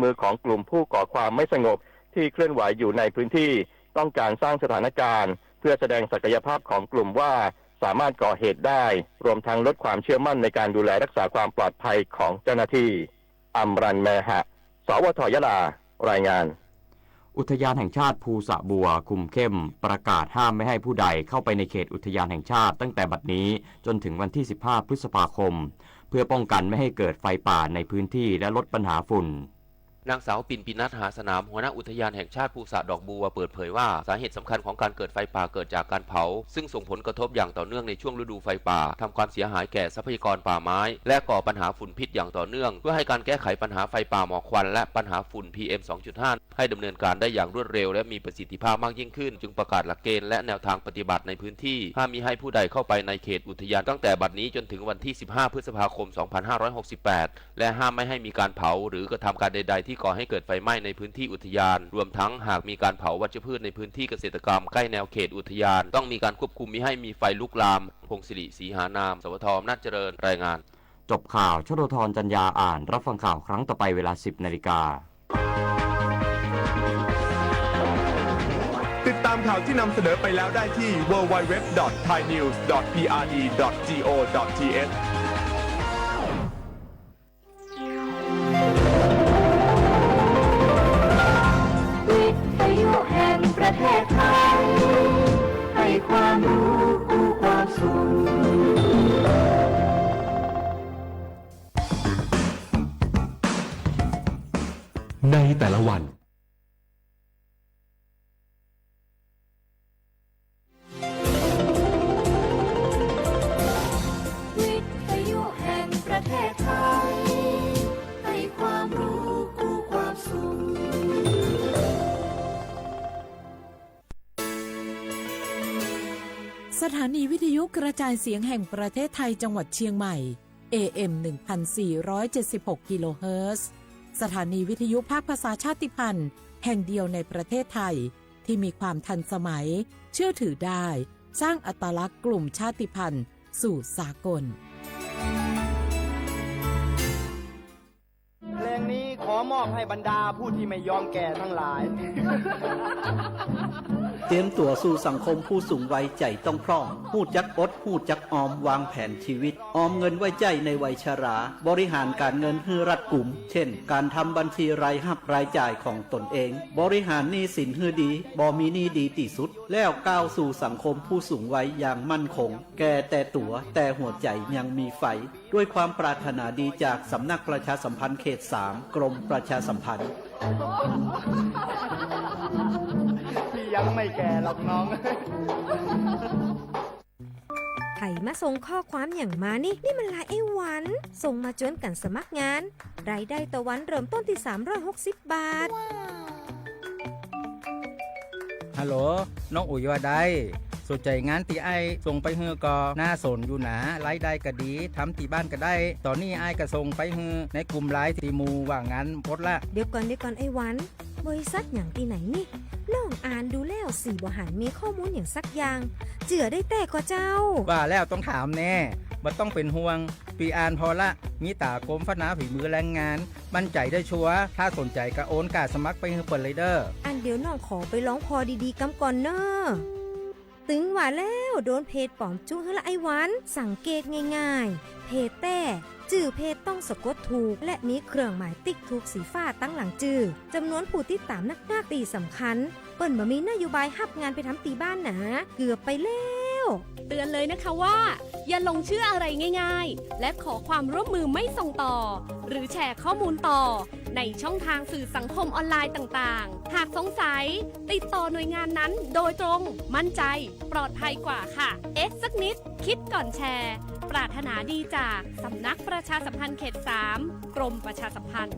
มือของกลุ่มผู้ก่อความไม่สงบที่เคลื่อนไหวอยู่ในพื้นที่ต้องการสร้างสถานการณ์เพื่อแสดงศักยภาพของกลุ่มว่าสามารถก่อเหตุได้รวมทั้งลดความเชื่อมั่นในการดูแลรักษาความปลอดภัยของเจ้าหน้าที่อัมรันแมหะสวทยะลารายงานอุทยานแห่งชาติภูสะบัวคุมเข้มประกาศห้ามไม่ให้ผู้ใดเข้าไปในเขตอุทยานแห่งชาติตั้งแต่บัดนี้จนถึงวันที่15พฤษภาคมเพื่อป้องกันไม่ให้เกิดไฟป่าในพื้นที่และลดปัญหาฝุ่นนางสาวปิ่นปินัทหาสนามหัวหน้าอุทยานแห่งชาติภูสะดอกบัวเปิดเผยว่าสาเหตุสำคัญของการเกิดไฟป่าเกิดจากการเผาซึ่งส่งผลกระทบอย่างต่อเนื่องในช่วงฤดูไฟป่าทำความเสียหายแก่ทรัพยากรป่าไม้และก่อปัญหาฝุ่นพิษอย่างต่อเนื่องเพื่อให้การแก้ไขปัญหาไฟป่าหมอกควันและปัญหาฝุ่น PM 2.5 ให้ดำเนินการได้อย่างรวดเร็วและมีประสิทธิภาพมากยิ่งขึ้นจึงประกาศหลักเกณฑ์และแนวทางปฏิบัติในพื้นที่ห้ามมิให้ผู้ใดเข้าไปในเขตอุทยานตั้งแต่บัดนี้จนถึงวันที่15พฤษภาคม2568และห้ามไม่ให้มีการเผาหรือกระทำการใดๆที่ก่อให้เกิดไฟไหม้ในพื้นที่อุทยานรวมทั้งหากมีการเผาวัชพืชในพื้นที่เกษตรกรรมใกล้แนวเขตอุทยานต้องมีการควบคุมมิให้มีไฟลุกลามพงศิริศรีหานามสวทอำนาจเจริญรายงานจบข่าวชโดธรจันยาอ่านรับฟังข่าวครั้งต่อไปเวลา 10 นาฬิกาติดตามข่าวที่นำเสนอไปแล้วได้ที่ www.thainews.prd.go.thประเทศไทยให้ความรู้คู่ความสุขในแต่ละวันวิทยุแห่งประเทศไทยให้ความรู้คู่ความสุขสถานีวิทยุกระจายเสียงแห่งประเทศไทยจังหวัดเชียงใหม่ AM 1476 กิโลเฮิรตซ์สถานีวิทยุภาคภาษาชาติพันธุ์แห่งเดียวในประเทศไทยที่มีความทันสมัยเชื่อถือได้สร้างอัตลักษณ์กลุ่มชาติพันธุ์สู่สากลเพลงนี้ขอมอบให้บรรดาผู้ที่ไม่ยอมแก่ทั้งหลาย เตรียมตัวสู่สังคมผู้สูงวัยใจต้องพร้อมหู้จักอดหู้จักออมวางแผนชีวิตออมเงินไว้ใจในวัยชราบริหารการเงินให้รัดกุมเช่นการทำบัญชีรายรับรายจ่ายของตนเองบริหารหนี้สินให้ดีบ่มีหนี้ดีที่สุดแล้วก้าวสู่สังคมผู้สูงวัยอย่างมั่นคงแก่แต่ตัวแต่หัวใจยังมีไฟด้วยความปรารถนาดีจากสำนักประชาสัมพันธ์เขต 3 กรมประชาสัมพันธ์พี่ยังไม่แก่หรอกน้องไผมาส่งข้อความอย่างมานี่มันลายไอ้หวันส่งมาจนกันสมัครงานรายได้ต่อวันเริ่มต้นที่360 บาทฮัลโหลน้องอุ๋ยว่าได้สนใจงานตีไอส่งไปเฮือก็น่าสนอยู่หนารายได้ก็ดีทำที่บ้านก็ได้ตอนนี้ไอก็ส่งไปเฮือในกลุ่มไลน์ที่หมู่ว่างานพดละเดี๋ยวก่อนไอ้หวันบริษัทอย่างที่ไหนนี่ลองอ่านดูแล้วสี่บ่หันมีข้อมูลอย่างสักอย่างเจือได้แต่ก็เจ้าว่าแล้วต้องถามแน่บ่ต้องเป็นห่วงปีอ่านพอละมีตากรมพัฒนาฝีมือแรงงานมั่นใจได้ชัวร์ถ้าสนใจก็โอนกาสมัครไปเฮือเปิดเลยเด้ออันเดี๋ยวน้องขอไปร้องพอดีๆกำก่อนเนอะตึงว่าแล้วโดนเพจปลอมจุ้งให้ละไอ้หวันสังเกตง่ายๆเพจแต่จื่อเพจต้องสะกดถูกและมีเครื่องหมายติ๊กถูกสีฟ้าตั้งหลังจื่อจำนวนผู้ติดตามนักตีสำคัญเปิ้นบ่มีนโยบายรับงานไปทำตีบ้านนะเกือบไปแล้วเตือนเลยนะคะว่าอย่าลงเชื่ออะไรง่ายๆและขอความร่วมมือไม่ส่งต่อหรือแชร์ข้อมูลต่อในช่องทางสื่อสังคมออนไลน์ต่างๆหากสงสัยติดต่อหน่วยงานนั้นโดยตรงมั่นใจปลอดภัยกว่าค่ะสักนิดคิดก่อนแชร์ปรารถนาดีจากสำนักประชาสัมพันธ์เขต 3 กรมประชาสัมพันธ์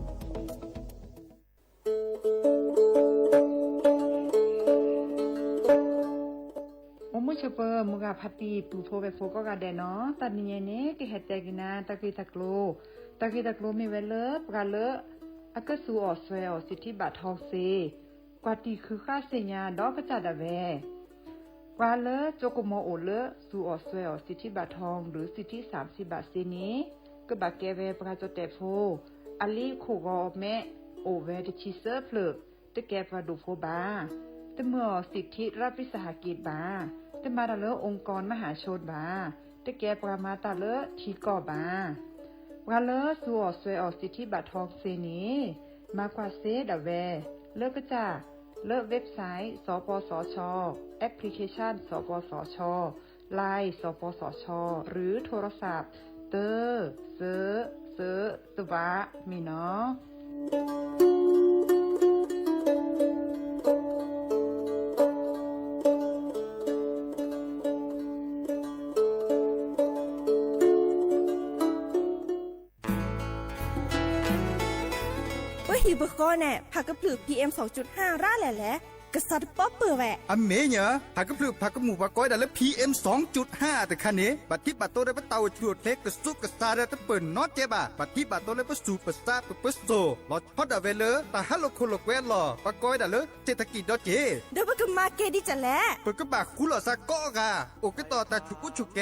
มุชเปอร์มุกาพัตีปูโพเบโฟก็กาเดเนาะตัดนี้เนี่ยที่เฮ็ดใจกินนะตะกี้ตะโกลมีเวลปกาเลอะก็สู่ออสเวลสิทธิบัตรทองเซกว่าตีคือค่าเสียญาดอกก็จัดอะแวกว่าเลโจโกโมโอเลสู่ออสเวลสิทธิบัตรทองหรือสิทธิ30 บาทเซนี้ก็บาแกเวประจดแต่โฟอลีโคกอแม่ โอเวดิชิเซอร์เพลิกตะแกปลาดูโฟบาตะเมื่อสิทธิรัฐวิสาหกิจบาตะมาตะเลอองค์กรมหาชนบาตะแกปรามาตะเลอทีก่อบาปลาเลอสัวสวยออกสิทธิบัตรทองเซนีมากว่าเซดะแวเลิกก็จ้าเลิกเว็บไซต์สปสช.แอปพลิเคชันสปสช.ไลน์สปสช.หรือโทรศัพท์เตอเซตวะมีเนาะฮีบก็แน่ผักกระปลือ PM 2.5 ร่าแหละกษัตริย์ป๊อปเปอร์แวะอเมเนี่ยผักกระปลือผักกระหมูผักก้อยดันแล้ว PM 2.5 แต่คันนี้บัดที่บัดโตได้ปะเตาชวดเล็กกระซุกกระซาได้ตะเปิ่นนอตเจ็บอ่ะบัดที่บัดโตได้ปะสูปะซาปะปะโซลอดพอดอะเวเลแต่ฮัลโลโคโลแวลอผักก้อยดันแล้วเศรษฐกิจดอเจเดี๋ยวมันก็มาเกดิจะแลเปิดกระบะคุลอซาก็กะโอกต่อตาชุกุชุแก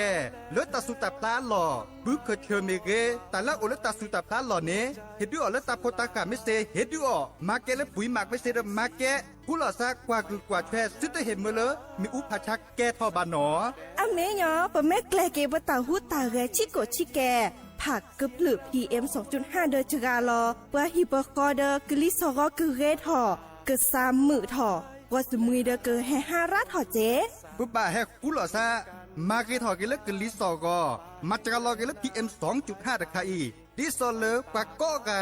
เลือดตาสุตาปลาหล่อบึกเคเชเมเกแต่ละโอเลตาสุตาปลาหล่อเนเฮ็ดด้วยอเลตาโพตากาไม่เซเฮ็ดด้วยมาเกและปุ๋ยหมักไม่เซดมาเกคุลอซากว่าคือกว่าแท้ซึตเห็นมื้อเลมีอุปชักแกทอบานหนออเมยอปะแม่แกลเกบตาหูตาเรชิโกชิแกผักกระปลือ PM 2.5 เดอจกาลอว่าฮิปโคเดอกลิซอรอกึเรทอกึ3มื้อทอว่าสมุยเดอกึแฮ5รัดทอเจปุ๊บบ่าแฮคุลอซามาเกทอเกลกลิซอกอมาจกาลอเกล PM 2.5 ตะคาอีดิซอเลปากก็กะ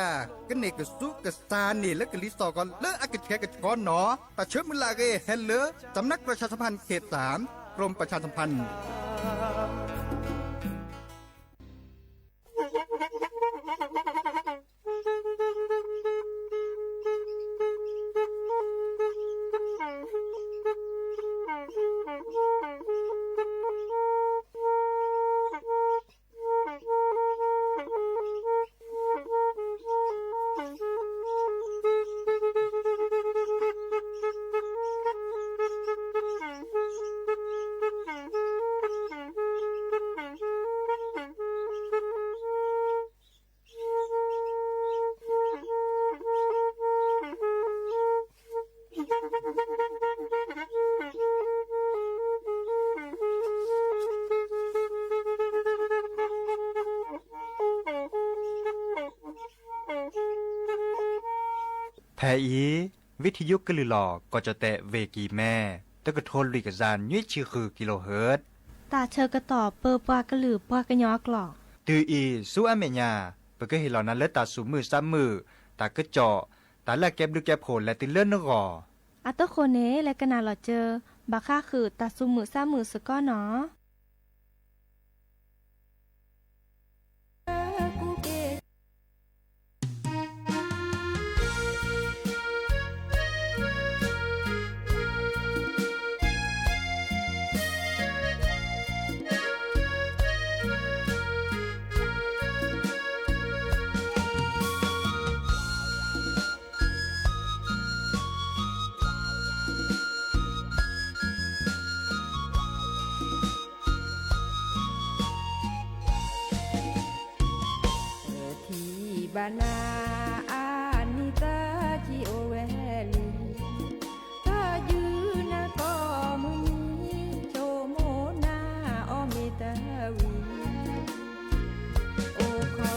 กะเนกสุกะซานี่และกลิซอกอเลอะกะแชกะกอนหนอตะเชิมมลาเกเฮเลสำนักประชาสัมพันธ์เขต3กรมประชาสัมพันธ์แพอีวิทยุกลือหลอกก็จะแตะเวกีแม่ตะกะโทนลิกซานยุ้ยชื่อคือกิโลเฮิรตซ์ตาเชอกระต่อเปอปากระหลือปากระยอกหลอกตืออีสู้อเมญาเปก็เห็นเหล่านั้นแล้วตาสูมือซ้ำมือตากระเจาะตาละแก็บดูแก็บโผล่และติเลื่อนนกออัตโคเนและกะนาหลอเจอบาค่าคือตาสูมือซ้ำมือสก้อเนาะบานาอานิตาจิโอเวลีถ้ายืนนะก็มุนีโชโมนาออมิตาวีโอขอ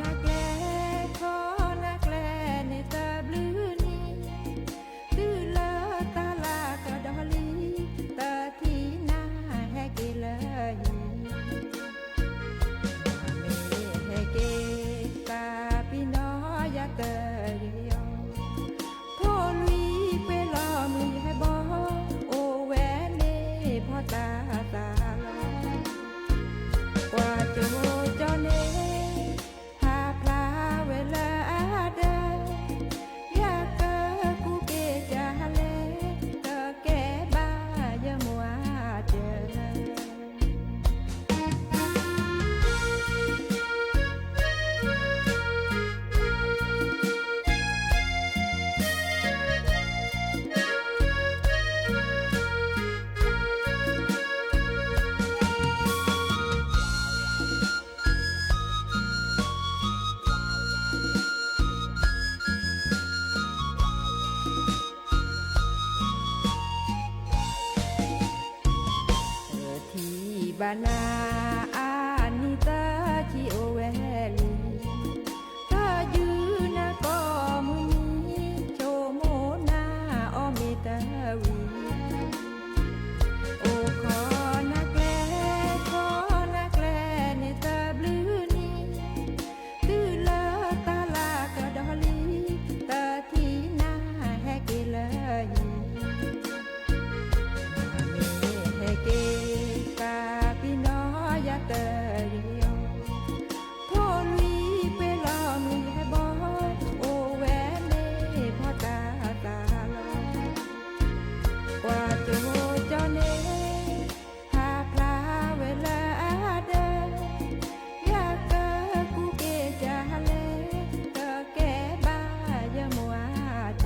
นักแลในตาบลือนี้ตือลาตาลากะดอลีตาที่นาแฮกเลยเมแฮเกตาพี่น้อง นาอานิตาจิโอเวลีถ้ายืนนะก็มือนี้โชโมนาออมิตาวีโอขอนักแลในตาบลือนี้ตื้อเลอตาลากระดอลีตาที่หน้าแฮกเลยเกกาปินอยาเตยโทลีเปลอนุยบอโอแวเนพอตาลอกว่าโจจอเนหาพลาเวลาเดอยากเกกูเกจาเลเกแกบ้ายมัวเจ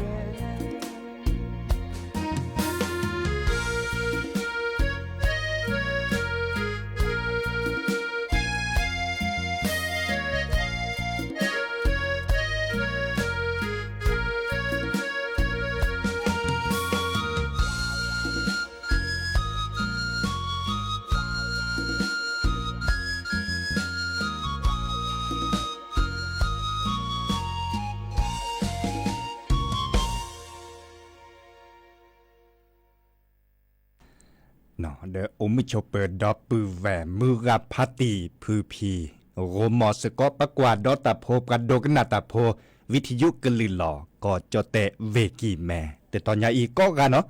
เนาะเดอมิโชเปิดดอปือแหวมือกับพาตีพือพีโรมอสก็ปะกว่าดอตาโพปะโดกนาตาโพวิทยุกะลือหลอก็จะเตะเวกีแม่แต่ตอนยาอีก็กันเนาะ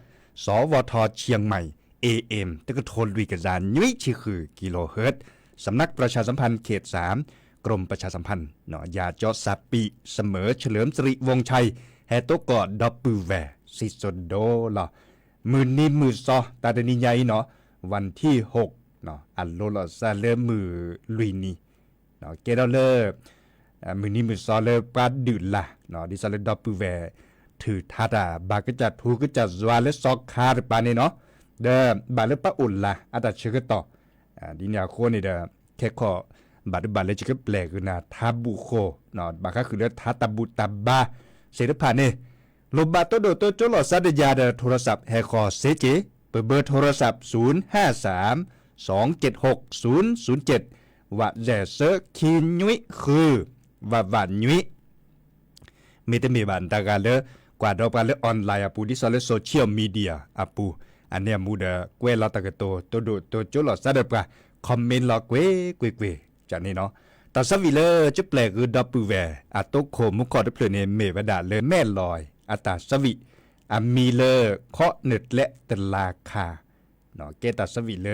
สวทเชียงใหม่ AM ตะกะโทนลุยกะจานยุ้ยชื่อคือกิโลเฮิรตซ์สำนักประชาสัมพันธ์เขต3กรมประชาสัมพันธ์เนาะยาจอสับปีเสมอเฉลิมสิริวงชัยแฮโตกอดอปือแหวซิโซโดล่ะมือนี้มือซอตาเดนิใหญ่เนาะวันที่6เนาะอัลโลลอซาเลมือลุยนีเนาะเกดอเลมือนี้มือซอเลปาดืดละเนาะดิซาเลดอปูแวถือทัดบากจัดทูกจัดซวาเลซอกคาร์ปานี่เนาะเดบาเลปะอุ่นละอาตาเชกต่อดิญาโคนี่เดแค่ขอบาเลจิกแปลกนะทาบุโคเนาะบาก็คือเดทัตบุตาบาเสด็จผ่านนี่ลบบาโตโดโตโจลอซาดยาเดโทรศัพท์แฮคอเซเจเบอร์โทรศัพท์053-276-007ว่าแจเซอร์คีนุยคือว่าวันนุยมีแต่มีบันตากาเลกว่าดอกปาเลออนไลน์ปูดิซอลโซเชียลมีเดียอปูอันเนี้ยมูเดเกวลาตากโตโดโตโจลอซาเดปะคอมเมนต์ลอเกวจากนี้เนาะตาสวิเลจะแปลคือดับปูแวอะโตโคมุกอดเพลเนเมวดาเลแม่ลอยอัตาสวิมีเลเคาะเน็ตและตลาคาเนาะเกตาสวิเล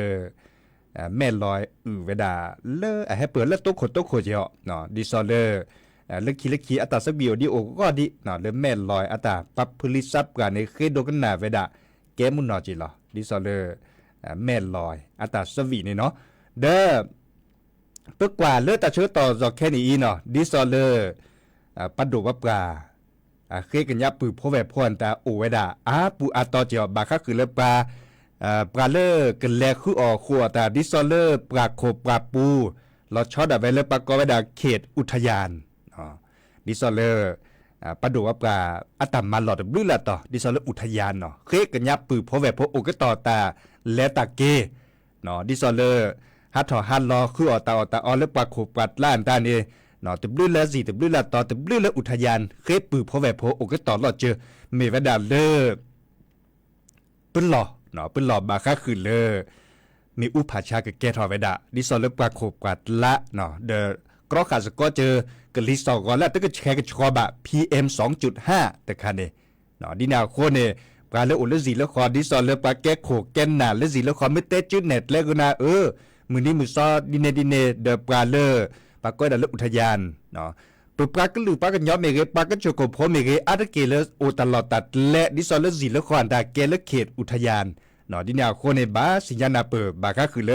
แม่ลอยเวดาเลให้เปิดแล้วโตโคเจาะเนาะดิซอเลเล็กขีอัตาสบิโอดิโอก็ดิเนาะเลแม่ลอยอัตาปับพลิซับกันในเคโดกันนาเวดาแกมุนนอจิลอดิซอเลแม่ลอยอัตาสวินี่เนาะเด้อเปิกว่าเลตาเชื้อต่อจอกแค่นี้เนาะดิซอเลปัดดูวับกาเคกันยับปือพ่อแวพ่อนตาโอเวดาปูอาตอเจียวบาคักคือเลปลาปลาเลอกันแลคือออกขัวแต่ดิซอเลอปลาโคปลาปูเราช็อตไว้เลปลากอเวดาเขตอุทยานดิซอเลอปลาดูว่าปลาอัตมาหลอดบลื้อละต่อดิซอเลออุทยานเนาะเคกันยับปือพ่อแวพ่อโอก็ต่อตาและตาเกเนาะดิซอเลอฮัทถอฮัทรอคืออตาออเลปลาโคปลาล้านตานี่เนาะตบลื้อละสิตบลื้อละต่อตบลื้อละอุทยานเคปือพ่อแวพ่อโอก็ต่อหลอดเจอเมวดาเลอเปิ้นหลอเนาะเปิ้นหลอบาค่าคือเลอมีอุปาชากับแกทอไว้ดะดิซอลเลปลาโคบกว่าละเนาะเดอกรอขาสก็เจอกะลิซอก่อนแล้วตึกแชร์กับชอบะ PM 2.5 แต่คันนี่เนาะดินาโคเนี่ยปลาเลอุลซีละครดิซอลเลปลาแกโคแกนน่ะเลซีละครไม่เตจืดเน็ตแล้วก็นะมื้อนี้มื้อซอดิเนเดปลาเลปลาก้อยดะอุทยานเนาะปลาก็ลือปลากันย้อมเมเกปลาก็โชโกโพเมเกอาตะเกเลโอตลอดตัดและดิซอลเลซีละครตาเกเลเขตอุทยานเนาะดินาโคในบาสิญญาณเปิดบาก็คือเล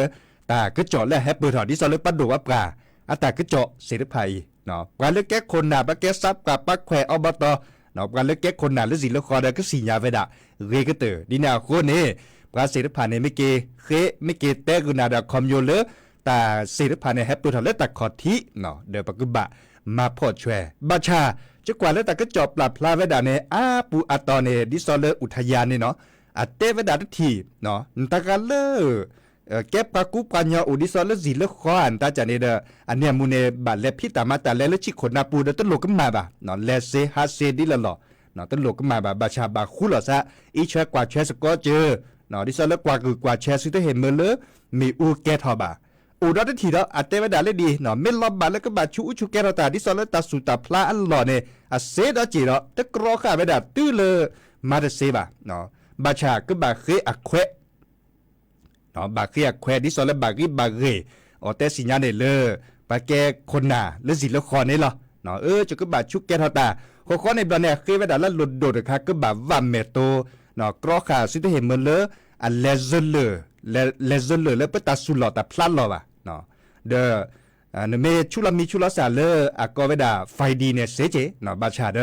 ตาก็เจาะและแฮปเปิดถอดดิซอลเลปัดดูว่าปลาอัตาก็เจาะเสรีภัยเนาะปลาเลแก้คนหนาปลาแก้ซับกับปลาแควอบตเนาะปลาเลแก้คนหนาและสิละครได้ก็สิญญาเวดาเรก็เตอดินาโคเนปลาเสรีภัยในไม่เกไม่เกแต่กุนาดาคอมโยเลตาเสรีภัยในแฮปเปิดถอดและตาขอทิเนาะเดปะกุบะมาพอดแชร์บาชาจะกว่าแล้วแต่ก็จอบปรับพลาเวดาเนปูอาตอเนดิซอลเลอุทยานเนี่ยเนาะเตเวดาทีเนาะตะกาเล เก็บปากุปัญญาอุดิซอลและสิเลขออันตาจานี่เด้ออันเนี้ยมูเนบาเลพิตามาตาเลชิคนนาปูเดตโลกมาบะเนาะเลเซฮาเซดิละลอเนาะตโลกมาบาชาบาคุลอซะอีเชกว่าเชสก็เจอเนาะดิซอลกว่าคือกว่าเชสที่เห็นเมเลมีอูแกทอบาอูดอตทีดออัตเตวดาเลดีเนาะเมลบาแล้วก็บาชูชูแกรตาดิซอลตาสุตาพลาอัลลอเนี่ยอะเซดอจีดอตะกรอข้าเวดาตื้อเลมาเดเซบาเนาะบาชาก็บาเคอะเควเนาะบาเคอะเควดิซอลบากิบาเรอเตสิญญาเนเลปาแกคนนาและสิละครนี่เหรอเนาะจะก็บาชุกแกทอตาข้อในบาเนี่ยเคยเวดาละหลุดโดดค่ะก็บาวัมเมโตเนาะกรอข้าสิได้เห็นเมเลอะเลซเลแล้วปะตาสุลอตาพลัดลอบ่ะเนาะเดเนเมชุลามีชุลาซาเลอะก็เวดาไฟดีเนี่ยเสเจเนาะบาชาเด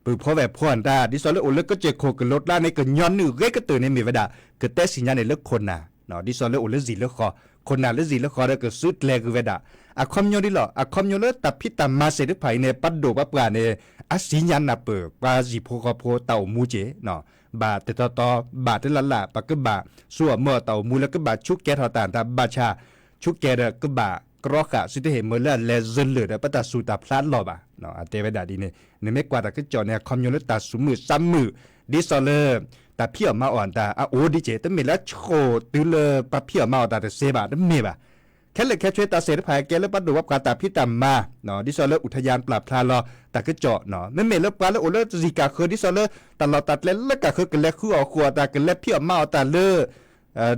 ปือพอแบบพอนตาดิซอลโอเลก็เจโคกลดลาในก็ย้อนนึเรก็ตื่นในมีเวดาก็แต่สิญญาในเลิกคนน่ะเนาะดิซอลโอเลสิเลิกคอคนน่ะเลสิเลิกคอเดก็สุดแลคือเวดาอะคอมโยดิลออะคอมโยเลตับพิตามาเสดไผในปัดโดปะปราในอะสิญญาณะเปปาจิโพคอโพเต่ามูเจเนาะบาตตบาตละละปะกบาสัวเมื่อเต่ามูแล้วก็บาชุกแกทอตานตาบาชาชุกแกเดก็บากรอกะสิได้เห็นเมื่อเลซเลเดปะตาสุตาพลัดลอบ่ะเนาะอะเตเวดาดีเนี่ยในไม่กว่าตะก็จอเนี่ยคอมโยเลตาสุมือซ้ำมือดิซอเลตาเพียวมาอ่อนตาอะโอดิเจตเมละโชตือเลปะเพียวมาอ่อนตาเซบาตเมบาแค่เล็กแค่ช่วยตาเสดภายแกแล้วปัดดูว่าการตาพิตามมาเนาะดิซอเลอุทยานปราบพลาลอตาก็เจาะเนาะไม่เมลปลาแล้วโอเลซิกาคือดิซอเลตลอดตัดเล็กก็คือกันแล้วคือเอาขวดตากันแล้วเพียวมาตาเล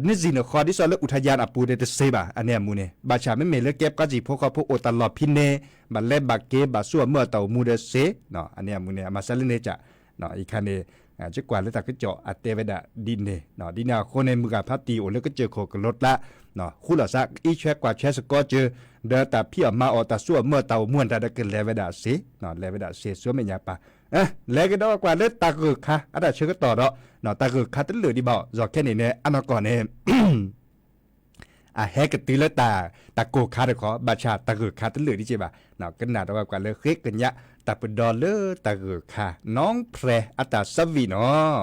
นี่สินคอดิซอเลอุทยานอปูเดตเซบาอันเนี้ยมูเนบาชาไม่เมลเก็บก็จีพวกเขาพวกโอตลอดพินเนบัลเล่บาเกบาสัวเมื่อเต่ามูเดเซเนาะอันเนี้ยมูเนมาซาเลเนจะเนาะอีกคันเนจะกว่าแล้วตาก็เจาะอัตเตเวดาดินเนเนาะดินาคนในมือกับพัตตีโอเลก็เจอโคกรถละเนาะคู่ละซักอีแชกกว่าแชสก็เจอเดตาเพียมาออตาสัวเมื่อเต่าม่วนตาได้เกินเลเวดาเสเนาะเลเวดาเสสัวไม่ยาปะแล้วก็ได้กว่าเลือดตากึกค่ะอันนั้นเชื่อก็ต่อเนาะเนาะตากึกค่ะตั้งเหลือดีบ่จอกแค่นี้เนี่ยอันนั้นก่อนเนี่ยแฮกตีเลตาโกคาเดขอบาชาตากึกค่ะตั้งเหลือดีเจ็บเนาะกันหนาได้กว่าเลือเค็กกันยะตาเป็นดอลเลอร์ตากึกค่ะน้องแพรอัตาสวีเนาะ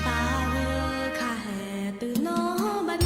ตาเออข้าแห่ตื่นน้อบัด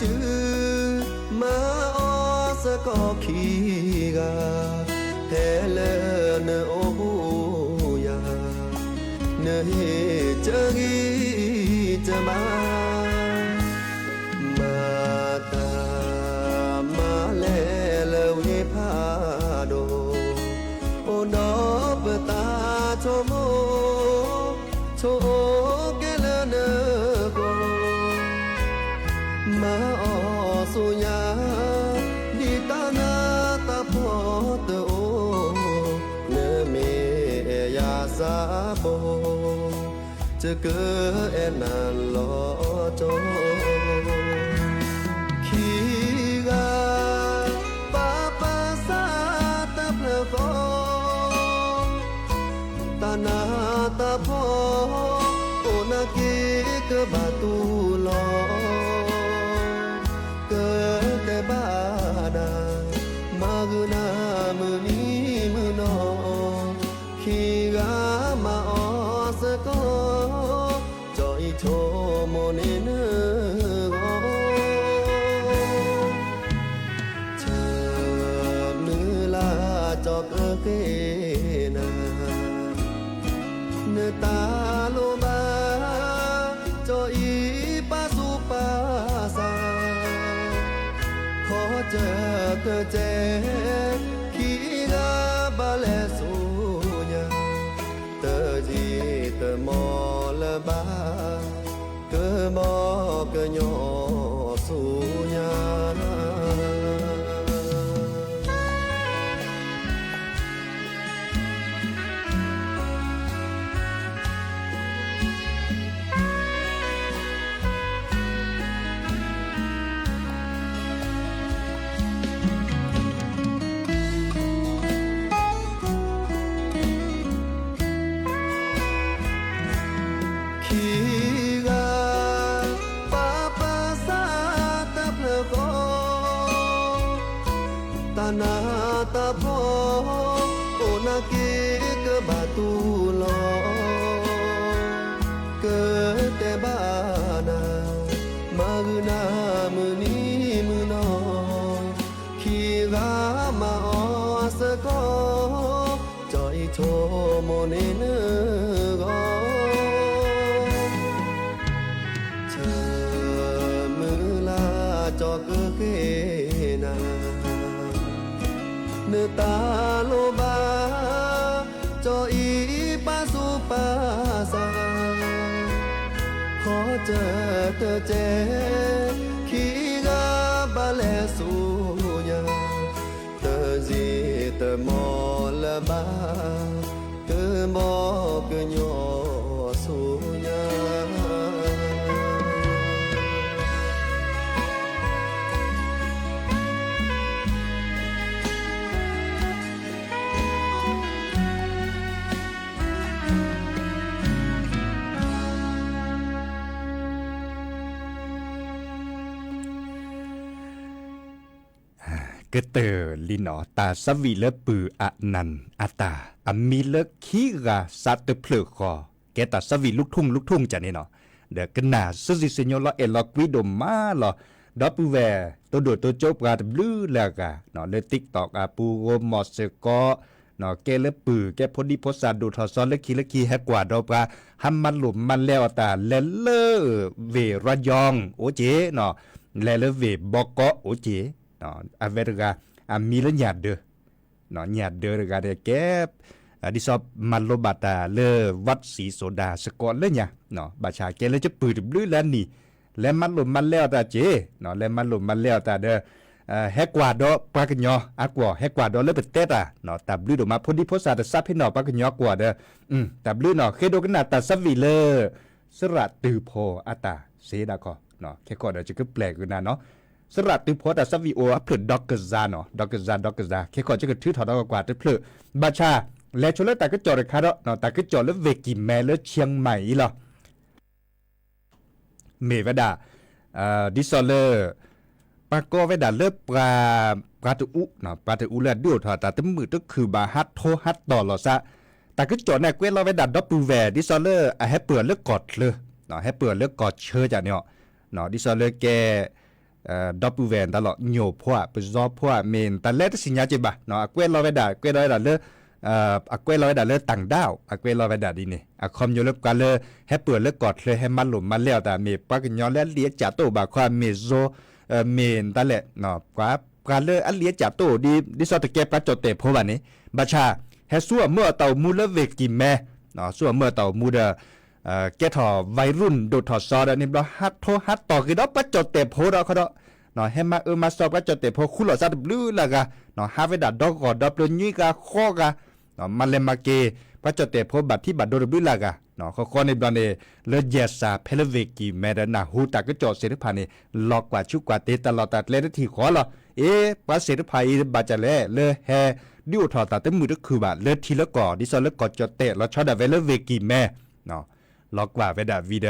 จื้อมาออสก็ขี้กาแห่เลเนโออยาเนเฮเจกีจะมาตามาเลเลเวพาโดโอดอปตาโชโมโชเกลเนโกมาออสุญาดิตานาตาพอตโอเนเมยาซาโบจะเกิดนานลอโจขีกาปาปาซาตาเพลโกตานาตาพอโอนาเกกบาตูลอเกิดแต่บาดามากุนามือนี้มือนอขีกามาออสก็จอยโชโมเนเนโกเธอมือลาจอกเกนาเนตาโลบาจอยปาสุปาสาขอเจอเธอเจขีกาบาเลสุญาเตอจีเตอมอละบาเกอมอเกอญอสุญานาตาพอโอนาเกกบาตูลอเกิดแต่บานามากุนามือนี้มือนอขีกามาออสก็จอยโชโมเนเนโกเธอมือลาจอกเกนาเนตาโลบาจออีปาสุปาสาขอเจอเธอเจขีกาบาเลสุญาเตอจีเตอมอละบาเกอมอเกอญอสุญากเตอลินอตาสวีเลปืออะนันอาตาอมีเลคีกาสัตเพลคอแกตาสวีลูกทุ่งจะนี่เนาะเดกนาสซิเซโยลเอลอกวิโดมาลอดอปแวตัวโดตัวจบกาบลูแล้วกาเนาะเลติ๊กตอกอาปูโรมอสกอเนาะแกเลปือแกพอดีพอสาดูทอซอนเลคีแฮกว่าดอกาหัมมันหลุมมันแล้วตาเลเลเวระยองโอเจเนาะเลเวบอกอโอเจเนาะอาเวรกาอามีละหยาดเด้อเนาะหยาดเด้อรกาเดแก็บดิซอบมันโลบาตาเลวัดศรีโสดาสกอเลยเนี่ยเนาะบาชาแกเลยจะปืดบลื้อแล้วนี่และมันหลมมันแล้วตาเจเนาะและมันหลมมันแล้วตาเด้อแฮกว่าดอปากญออากว่าแฮกว่าดอเลยเปเตตาเนาะตับลื้อดมาพอดีพอสาตซับให้เนาะปากญอกว่าเด้อตับลื้อเนาะเคโดกันนาตาซับวีเลสระตือโพอาตาเสดาก็เนาะแค่ก็เดี๋ยวจะก็แปลกอยู่นะเนาะสระตือโพตาซับวีโออัพเดด็อกเกอร์ซาเนาะด็อกเกอร์ซาแค่ก็จะก็ถือถอดกว่าแต่เพลบาชาและชลตาก็จอดคาร์เนาะตาก็จอดแล้วเวกิแม่แล้วเชียงใหม่ล่ะเมวดาดิซอเลอร์ปากก็เวดาเลิกปลาตะอุเนาะปลาตะอุแล้วดูถอดตาตึมือก็คือบาฮัดโทฮัดต่อหรอซะแต่ก็จอดในเกวเราเวดาดอปปูแวดิซอเลอร์ให้เปิดเลิกกอดเลยเนาะให้เปิดเลิกกอดเชอจากเนาะดิซอเลอร์แก ดอปแวนตลอดโยพัวไปซอพัวเมนแต่เล็ดสิญญาจิบะเนาะอเกวลอเวดาเกวลอเวดาเลอเกวลอเวดาเลต่างดาวอเกวลอเวดาดีนี่คอมโยเลกันเลให้เปิดเลกอดเลยให้มันหลุมมันแล้วแต่เมปักยอและเลียจ่าโตบาความเมโซเมนตะเละเนาะกว่าการเลอันเลียจ่าโตดิซอตะเก็บปะจดเตพวันนี้บัชาให้ซัวเมื่อเต่ามูเลเวกิแม่เนาะซัวเมื่อเต่ามูเดแกถอวัยรุ่นโดดถอดซอดนี่บ่ฮัดโทฮัดต่อคือดอกปะจดเตโพเราเขาดอกเนาะให้มามาสอบปะจดเตโพคุลอซาดบลูละกะเนาะฮาเวดาดอกกอดอปลยุยกะคอกะเนาะมาเลมาเกปะจดเตโพบัดที่บัดโดดบลูละกะเนาะเขาในบลันเดเลเยสาเพลเวกิแมดนาฮูตากะจอเสริพานี่ลอกกว่าชุกกว่าเตตลอดตัดเลที่ขอละปะเสริพาอีบาจะเลแฮดิวถอดตาเต็มมือก็คือบาเลทีละก่อดิซอเลก่อจดเตแล้วชอดาเวลเวกิแมเนาะล็อกกว่าเวดาวีเด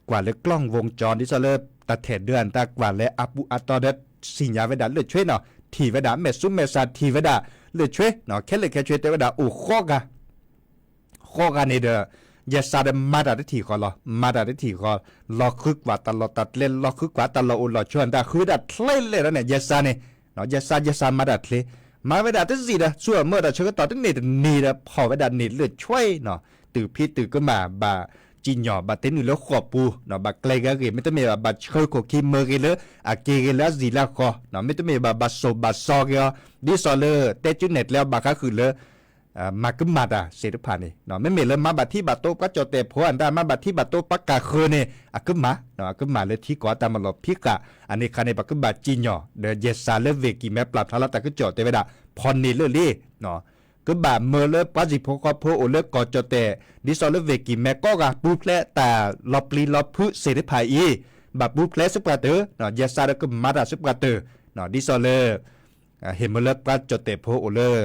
กว่าเลยกล้องวงจรดิซอเลตัดเทเดือนตากว่าเลยอัปุอัตตอเดสิญญาเวดาเลยช่วยเนาะทีเวดาเมซุเมซาทีเวดาเลยช่วยเนาะแค่เลยแค่ช่วยเตเวดาโอ้ข้อกะนี่เด้อยาซาเดมาดาได้ทีขอรอมาดาได้ทีขอรอคึกว่าตลอดตัดเล่นรอคึกว่าตลอดอุลอชวนแต่คือดัดเล่นเลยแล้วเนี่ยยาซาเนี่ยเนาะยาซามาดาเทมาเวดาตั้งสี่เด้อช่วยเมื่อเด้อช่วยก็ต่อตั้งนี่เด้อพอเวดานี่เลยช่วยเนาะตื่นพี่ตื่นก็มาบาจีนหยอบาเต้นอยู่แล้วขอบปูเนาะบาไกลก็คือไม่ต้องมีบาเชยโคคิมเมอร์กันเลยอาเกกันแล้วสีละคอเนาะไม่ต้องมีบาโซบาซอกันดิซอเลอร์เตจุเน็ตแล้วบาก็คือเลยมาก็มาดาเสด็จผ่านนี่เนาะไม่มีเลยมาบัดที่บัดโตก็จอเตพอันได้มาบัดที่บัดโตปักกาคืนนี่ก็มาเนาะก็มาเลยที่ก่อตามมาหลบพิกะอันนี้คันในปักก็บัดจีนหยอเดเยสาเลเวกิแม่ปรับทาราแต่ก็จอเตเวดาพอนนี่เลยลี่เนาะก็บาเมื่อเลยปัจจิพก็พโอเลิกก่อจอเตดิซอเลเวกิแม่ก็กะปูเพลแต่ลอบลีลอบพุเสด็จผ่านอีบัดปูเพลสุปกาเตอเนาะเยสาก็มาดาสุปกาเตอเนาะดิซอเลเห็นเมื่อเลยปัจจอเตพโอเลิก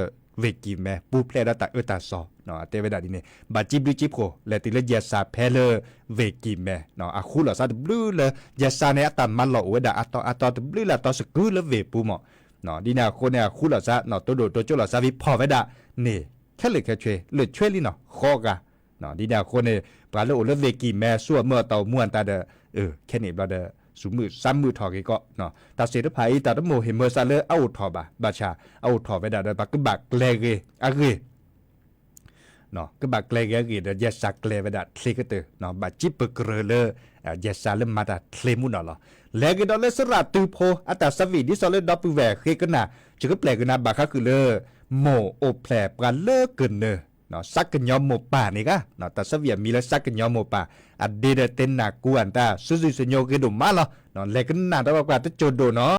เวกิแม่ปูเพลดาตาตาซอเนาะเตเวดาดิเนี่ยบาจิบลิจิโคและติเลเยสาเพลเวกิแม่เนาะอะคูลอซาดบลูเลยเยสาเนี่ยตามมันหลอเวดาอะตอบลูละตอสกูลเวปูหมอเนาะดินาคนเนี่ยคูลอซาเนาะตัวโดตัวโจลอซาวิพอเวดานี่แค่เลยแค่ช่วยเลยช่วยลิเนาะคอกะเนาะดินาคนเนี่ยปลาโลเลเวกิแม่ซัวเมื่อเตาม่วนตาเดแค่นี้บลาเดสูมือซ้ำมือถอกี่ก็เนาะตาเสด็จไผ่ตาตะโมเห็นเมื่อซาเลเอาถอบาชาเอาถอไปได้บักก็บักเลเกอะเกเนาะก็บักเลเกเดเยสักเลไปได้ทลีก็เตเนาะบัจิปเกรเลเยซาเลมาดาทเลมุนเนาะเลเกดอเลสระตูโพอัตสวีดิซอเลดอปแวเคกนะจะก็แปลกันนะบักคือเลโมโอแผลปกันเลเกินเนเนาะสักกันยอมโมป่านี่กะเนาะแต่สวีมีแล้วสักกันยอมโมป่าอดีตเต็นหนักกวนตาสุดๆสญโยกดุมาเนาะเนาะเลกันน่าตะว่าจะโจโดเนาะ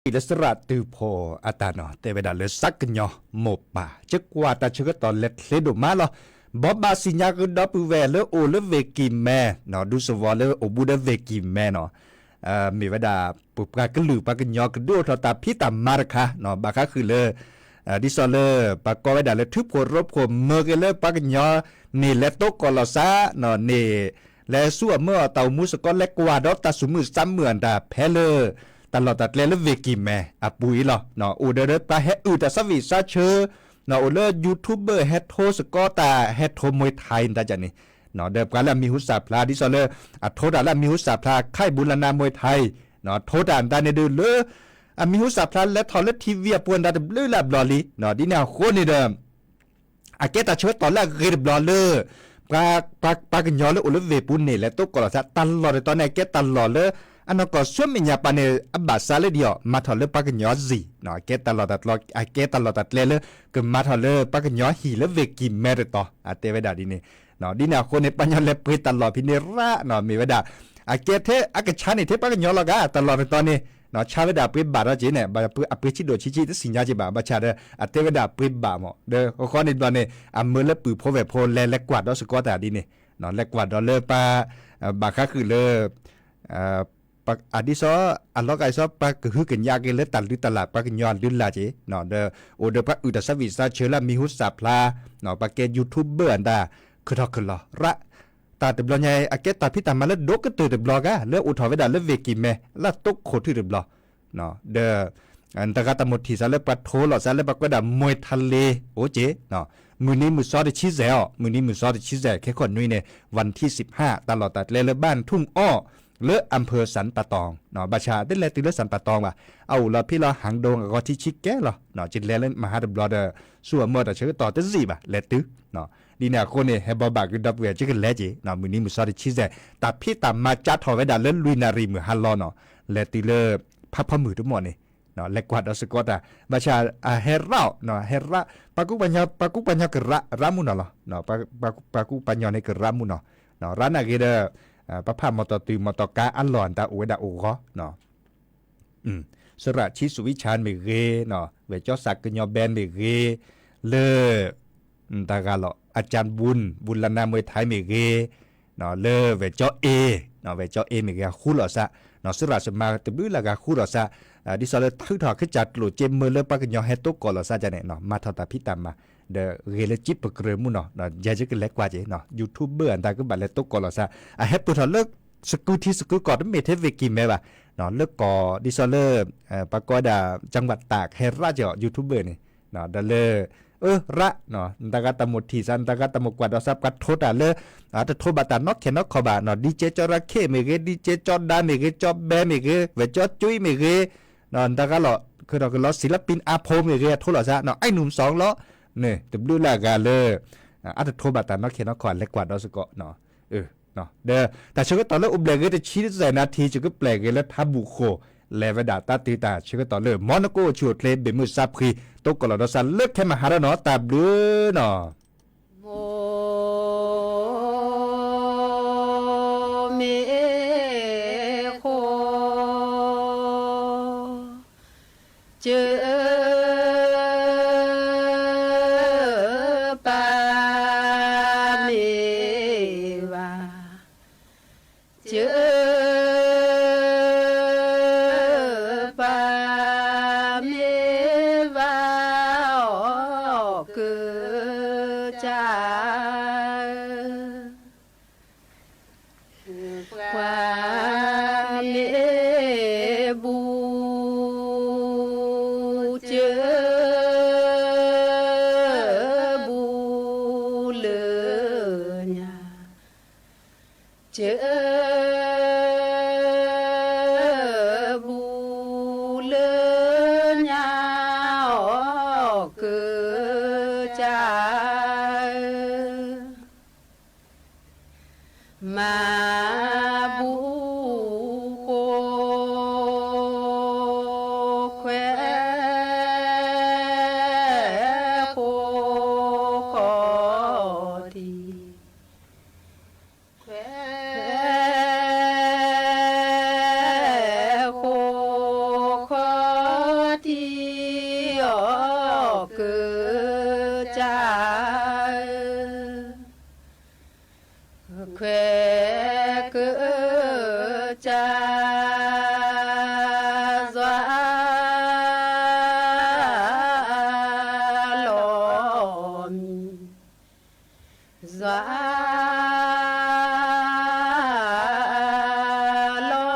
อิสระตือโพอาตาเนาะแต่เวลาเลสักกันเนาะหมบป่าจะกว่าตาเชื่อตอนเล็ดเลดมาหรอบอบบาสิญญาก็ดับเวลโอเลเวกิแม่เนาะดูสวอลโอบูเดเวกิแม่เนาะมีเวลาปุบกากลือปากกันยอกันดูทอตาพิตามาร์คะเนาะบาคะคือเลดิซอเลปากก็เวลาเลทุบโครบโคเมเกเลปากกันยอนี่เลตกอลอซาเนาะนี่และสั่วเมื่อเต่ามุสก็เล็กกว่าดอกตาสมือซ้ำเหมือนตาเพลตลอดตัดเลเวกิแม่อปุยหรอเนาะอูเดปาเฮอือตาสวิซาเชเนาะอูเลยูทูบเบอร์เฮดโทสก็ตาเฮดโทมวยไทยตาจันนี่เนาะเดิมกันแล้วมีหุสาพลาดิซอเลโทดาแล้วมีหุสาพลาค่ายบุรณามวยไทยเนาะโทดานตาในเดือเลมีหุสาพลาและทอเลทีวีปวนดาเบลลับลอลีเนาะดิแนวโคนี่เดิมอาเกตาเชิดตอนแรกเกดบลอเลปากันยอเลอุลเวปุนนี่และตกกอลซะตลอดตอนนี้เกตลอดเลยอันนั้นก็ส่วนมีญาปานเนอบาซาเลเดียวมาทอเลปากันยอซีเนาะเกตลอดเลยก็มาทอเลปากันยอฮีเลเวกิเมรตออาเตเวดาดินี่เนาะดินาคนในปัญญาเลปตลอดพิเนระเนาะมีเวดาอาเกเทอากชานี่เทปากันยอลกาตลอดตอนนี้เนาะชาเวดาปริบาระจีเนี่ยบาปอชิโดชิตสิญญาจิบาบาชาเดอาเตเวดาปริบาหมอเด้อข้อนี้ตอนนี้เมื่อเลปือโพเวโพแลกวาดดอสกอตาดินี่เนาะแลกวาดดอเลปาบาคะคือเลปักอดิซออัลล็อกไอซอปักคือกันยาเกเลตันหรือตลาดปักยอนดินลาจีเนาะเดอโอเดปักอุตสวิสาเชลามีหุสาพลาเนาะปักเกยูทูบเบอร์อันดาคือทอคือลอระตาเดบลอใหญ่อเกตาพิตามาเลดกก็ตื่นเดบลอกะเลอุทอเวดาเลเวกิเมละตกโคถือเดบลอเนาะเดออันตะกะตะหมดที่ซาเลปัดโทลอซาเลปักก็ดามวยทะเลโอเจเนาะมื้อนี้มื้อซอดชิแซอมื้อนี้มื้อซอดชิแซแค่คนนุ้ยเนี่ยวันที่15ตลอดตัดเลบ้านทุ่งอ้อเลออำเภอสันปะตองเนาะประชาได้แลติเลสันปะตองว่ะเอาละพี่ละหังโดงก็ที่ชิกแกเหรอเนาะจิแลเล่นมหาดบลอเดอร์สัวเมื่อแต่เชื่อต่อตะซีบ่ะแลตึเนาะดีเนี่ยคนเนี่ยเฮบบักดับเวจิกแลจิเนาะมื้อนี้มื้อซอดชิแซตัดพี่ตามมาจัดทอไว้ดาเล่นลุยนารีมื้อฮัลลอเนาะแลติเลพับมือทุกหมดนี่เนาะแลกวาดอสกอตาประชาเฮราเนาะเฮราปากุปัญญากระรามุนเนาะเนาะปากุปัญญาในกระรามุนเนาะร้านอะเกเดประพามอตตือมอตกาอัลลอนตาอวยดาโอก็เนาะสระชิสุวิชานเมเกเนาะเวจอสักกญอแบนเมเกเลตากาลอาจารย์บุญลนามวยไทยเมเกเนาะเลเวจอเอเนาะเวจอเอเมเกคูลอซะเนาะสระสมาตบือละกาคูลอซะดิซอเลทึกถอขึ้นจัดโลเจมเมเลปากญอเฮตกอลอซะจะเนี่ยเนาะมาทอตาพิตามมาเดเรลจิปเกรมุนเนาะยาจะกันเล็กกว่าเจเนาะยูทูบเบอร์อันตาก็บัดเลตกอลอซะเฮปตัวเลิกสกูที่สกูก่อนเมเทเวกิแม่บ่ะเนาะเลิกก่อดิซอเลปากอดาจังหวัดตากเฮราเจาะยูทูบเบอร์นี่เนาะดาเลระเนาะตากาตะหมดที่ซันตากาตะหมดกว่าดอซับกัดโทดาเลจะโทบาตานอกแค่นอกขอบาเนาะดีเจจระเข้เมเกดีเจจอดาเมเกจอบแบเมเกเวจอจุ้ยเมเกเนาะตากาหล่อคือเราคือล้อศิลปินอาโพเมเกโทหล่อซะเนาะไอ้หนุ่ม2ล้อเนี่ยตบดูแลกันเลยจะโทรบัตรนอกเขตนครเล็กกว่าดอสกอเนาะเนาะเด้อแต่ฉันก็ตอนแรกอุบเลยก็จะชี้ใส่นาทีฉันก็แปลกเลยแล้วทับบุโคเลวดาตาตีตาฉันก็ตอนเลยมอนโกชัวเพลย์เบมุซาพรีตกกลอดสันเลิกแค่มาหาเนาะตาบลูเนาะเมโคเจอขอ แควเกจาซาลอมีซาลอ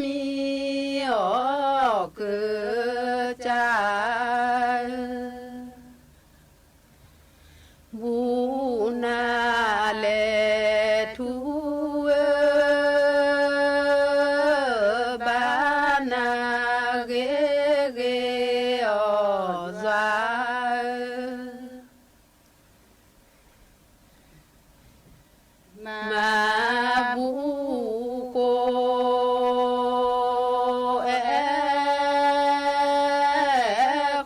มีออกจาบูนาเลทูบานาเกเกอซามาบูโกเอ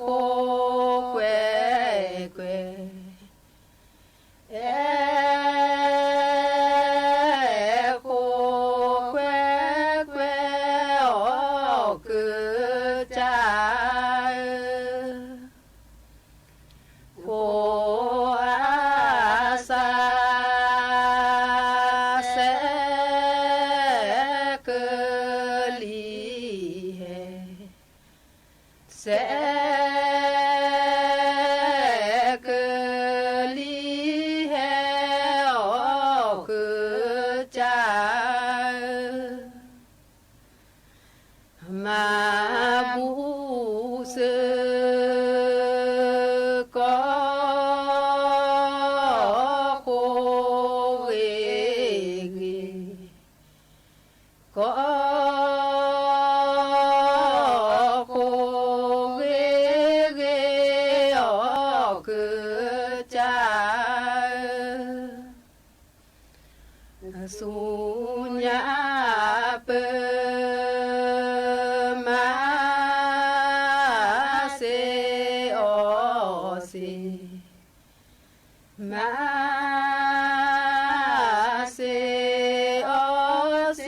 โคเกเกเอโคเกเกออกจาโคอาซาเซกลีเฮเซกลีเฮออกจามาบูเสกโคเวเกก็โคเวเกออกจาสุญญาเปมาเสอเสมาเสอเส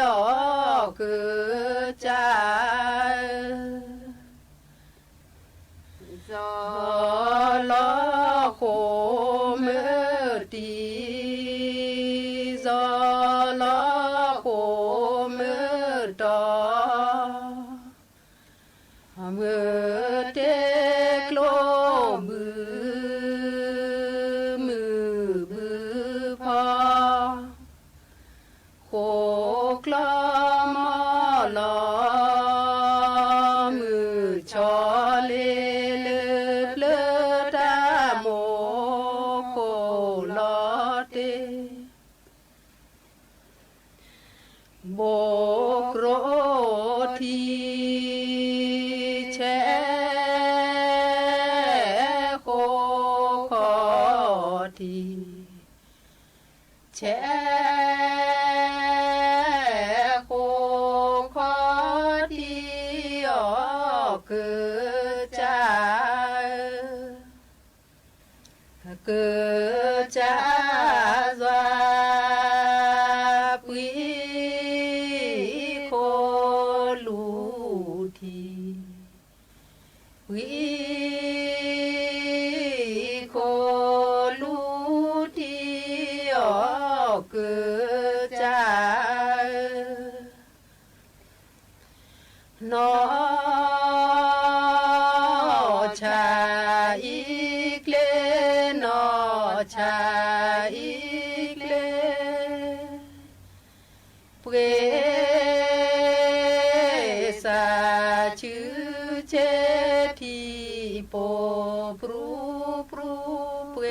ออกจาซอลอโคเมตีซอลอโคเมตอเมื่อเตกโลมือพอโคกลอมอลอมือชอเลเลเพลตาโมโคลอเตโบกโรทีแชโคขอทีแชโคขอทีออกจาเกิดจาซาปุยโคลูทีปุยโคลูทีออกจานอชาอีกเลนอชาอีกเลเปรสาชื่อเจทีโปปรูเปร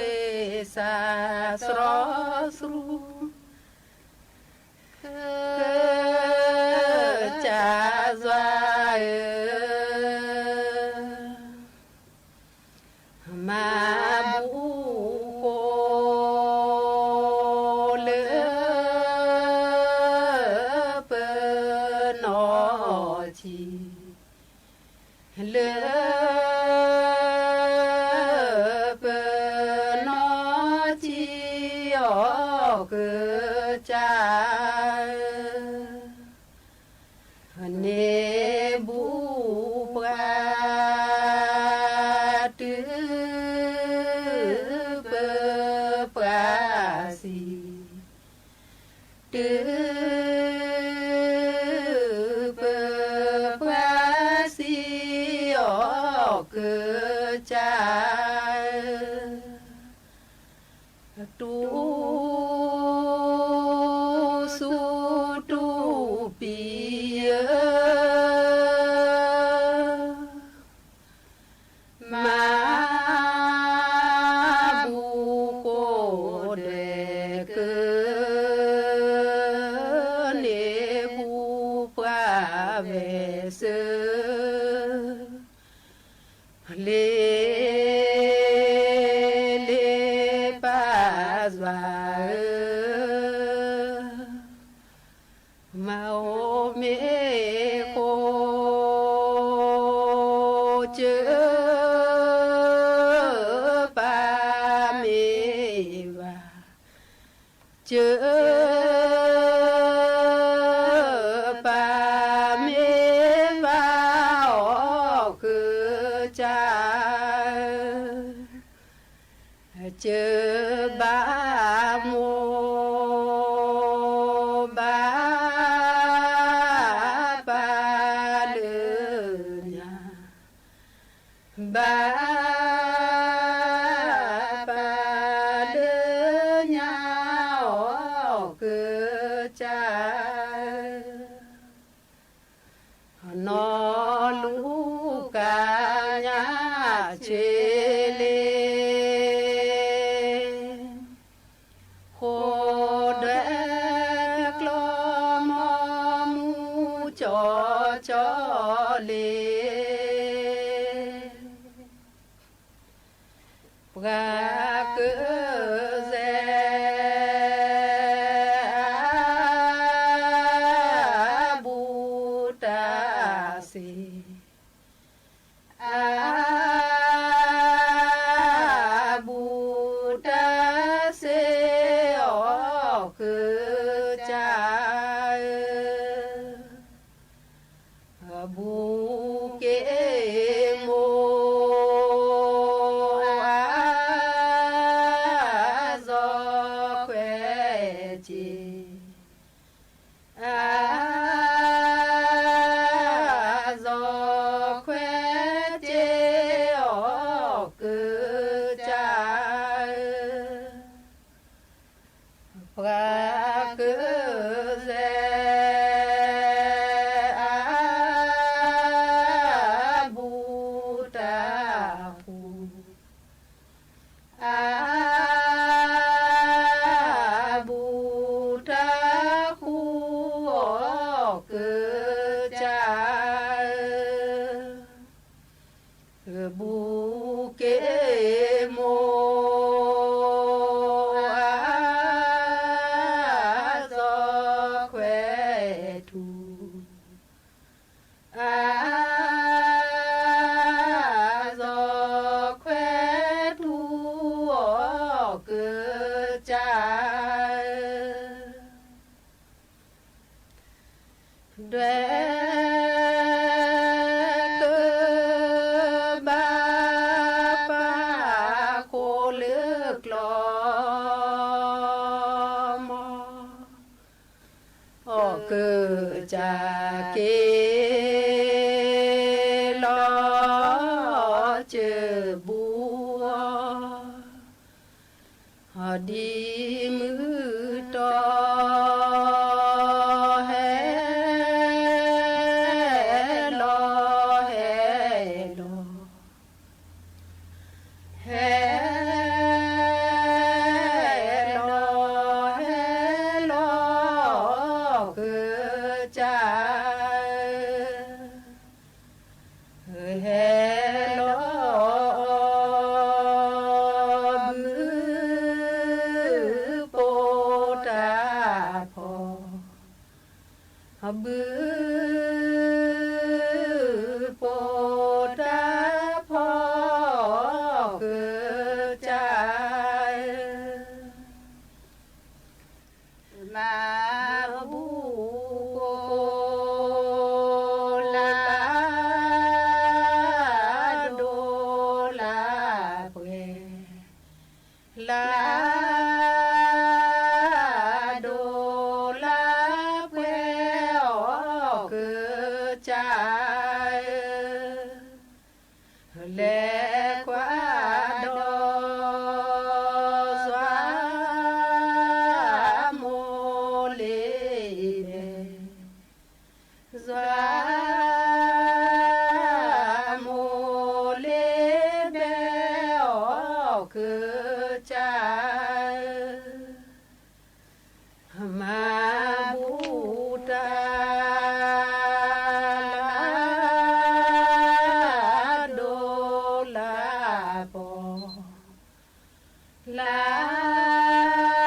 สาสรอสรูจาซามาบูโคเลเปนอชีเลเปนอชีออก và màu mê khô chữ ba mê và chữ ba mê vào cứ cha chữ ba mô ba ba lư nhà ba ba lư nhà cứ cha nó lũ cả nhà chê lê khô đế lo mò mu cho lê ga cứ dè bu ta si bu ta se o cứ cha bu ke mo do khỏe chi do khỏe chê o cứ cha và cứ bu ta phu bu ta khu cứ cha bu kế mô do khỏe thù do khỏe thù cứ cha để cơ ba ba khô nước lo mò cứ cha kê lo chơ bùa đi mưa to bư po ta pho cứ cha ma bu la do la que la lệ qua đo doa mô lê doa mô lê bê o cứ cha ma bu ta la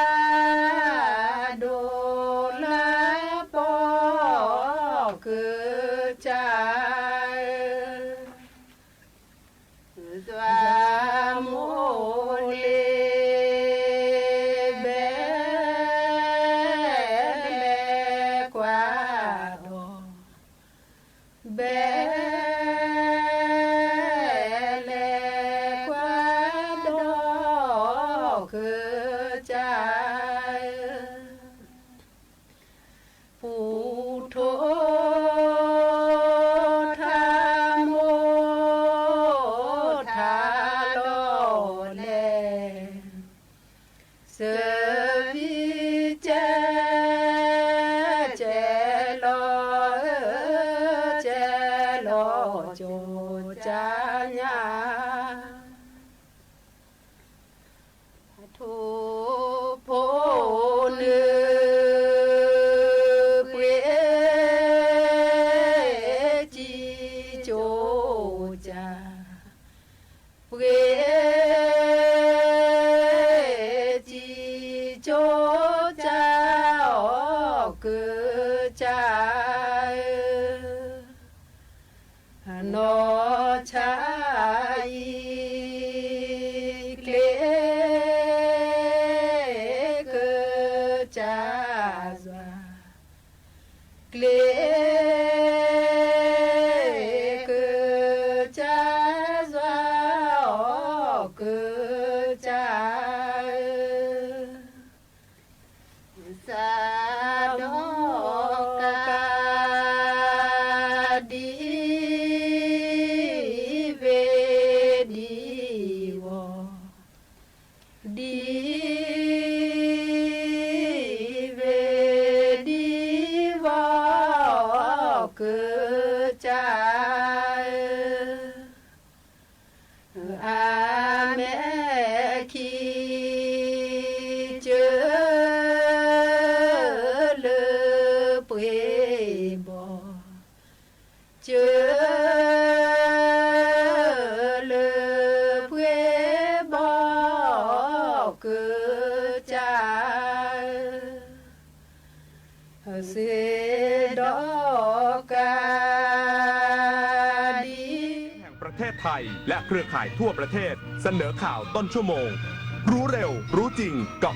คือใจผู้โทธโมธาโลเลเสวิเจเจโลเจโลโจจาญาทุโพนึเปรจิโจจาเปรจิโจจาคือใจนอชายเกลคือจาซาเกลคือจาซาคือจาสาดกาดีเวดีวดีเวดีวคือใจอาเมคีเจอเลเปบเจอเลเปบคือใจเสดกาดี แห่งประเทศไทยและเครือข่ายทั่วประเทศเสนอข่าวต้นชั่วโมง รู้เร็วรู้จริงกับ